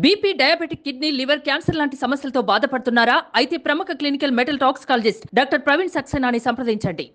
BP, diabetic, kidney, liver, cancer లాంటి సమస్యలతో బాధపడుతున్నారా? అయితే ప్రముఖ clinical metal toxicologist doctor Praveen సక్సేనాని సంప్రదించండి.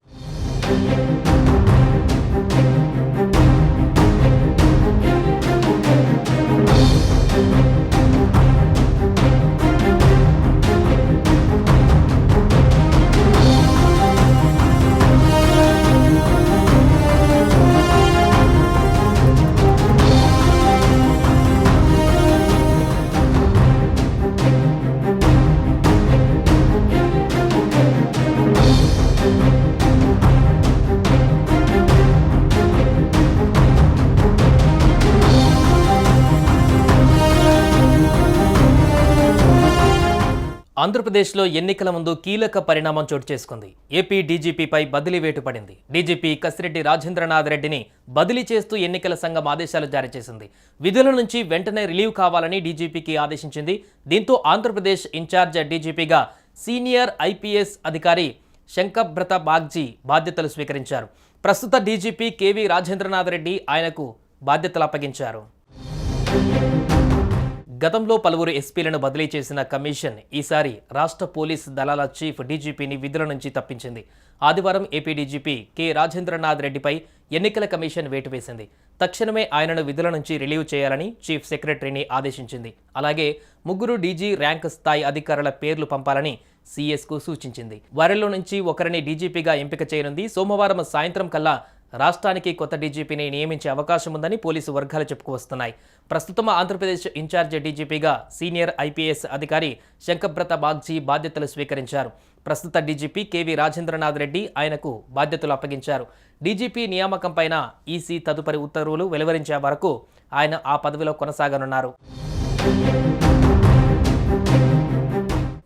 ఆంధ్రప్రదేశ్లో ఎన్నికల ముందు కీలక పరిణామం చోటు చేసుకుంది. ఏపీ డీజీపీపై బదిలీ వేటు పడింది. డీజీపీ కసిరెడ్డి రాజేంద్రనాథ్ రెడ్డిని బదిలీ చేస్తూ ఎన్నికల సంఘం ఆదేశాలు జారీ చేసింది. విధుల నుంచి వెంటనే రిలీవ్ కావాలని డీజీపీకి ఆదేశించింది. దీంతో ఆంధ్రప్రదేశ్ ఇన్ఛార్జ్ డీజీపీగా సీనియర్ ఐపీఎస్ అధికారి శంకబ్రత బాగ్జీ బాధ్యతలు స్వీకరించారు. ప్రస్తుత డీజీపీ కేవీ రాజేంద్రనాథ్ రెడ్డి ఆయనకు బాధ్యతలు అప్పగించారు. గతంలో పలువురు ఎస్పీలను బదిలీ చేసిన కమిషన్ ఈసారి రాష్ట్ర పోలీస్ దళాల చీఫ్ డీజీపీని విధుల నుంచి తప్పించింది. ఆదివారం ఏపీ డీజీపీ కె రాజేంద్రనాథ్ రెడ్డిపై ఎన్నికల కమిషన్ వేటు వేసింది. తక్షణమే ఆయనను విధుల నుంచి రిలీవ్ చేయాలని చీఫ్ సెక్రటరీని ఆదేశించింది. అలాగే ముగ్గురు డీజీ ర్యాంక్ స్థాయి అధికారుల పేర్లు పంపాలని సీఎస్కు సూచించింది. వారిలో నుంచి ఒకరిని డీజీపీగా ఎంపిక చేయనుంది. సోమవారం సాయంత్రం కల్లా రాష్ట్రానికి కొత్త డీజీపీని నియమించే అవకాశం ఉందని పోలీసు వర్గాలు చెప్పుకువస్తున్నాయి. ప్రస్తుతం ఆంధ్రప్రదేశ్ ఇన్ఛార్జ్ డీజీపీగా సీనియర్ ఐపీఎస్ అధికారి శంకబ్రత బాగ్జీ బాధ్యతలు స్వీకరించారు. ప్రస్తుత డీజీపీ కేవీ రాజేంద్రనాథ్ రెడ్డి ఆయనకు బాధ్యతలు అప్పగించారు. డీజీపీ నియామకంపైన ఈసీ తదుపరి ఉత్తర్వులు వెలువరించే వరకు ఆయన ఆ పదవిలో కొనసాగనున్నారు.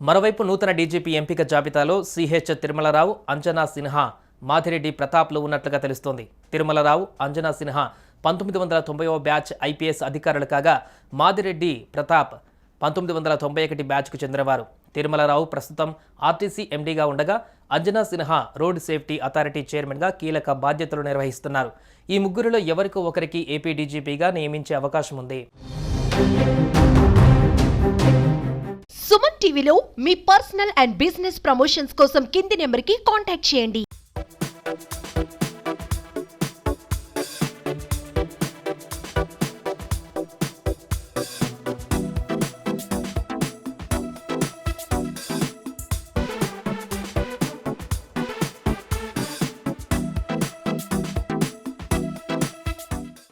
మరోవైపు నూతన డీజీపీ ఎంపిక జాబితాలో సిహెచ్ తిరుమలరావు, అంజనా సిన్హా, మాధిరెడ్డి ప్రతాప్లు ఉన్నట్లుగా తెలుస్తోంది. తిరుమలరావు, అంజనా సిన్హా 1990వ బ్యాచ్ ఐపీఎస్ అధికారులు కాగా మాధిరెడ్డి ప్రతాప్ 1991 బ్యాచ్కు చెందినవారు. తిరుమలరావు ప్రస్తుతం ఆర్టీసీ ఎండీగా ఉండగా Anjana Sinha road safety authority చైర్మన్గా కీలక బాధ్యతలు నిర్వహిస్తున్నారు. ఈ ముగ్గురిలో ఎవరికో ఒకరికి ఏపీ డీజీపీగా నియమించే అవకాశం ఉంది. సుమన్ టీవీలో మీ పర్సనల్ అండ్ బిజినెస్ ప్రమోషన్స్ కోసం కింది నెంబర్కి కాంటాక్ట్ చేయండి.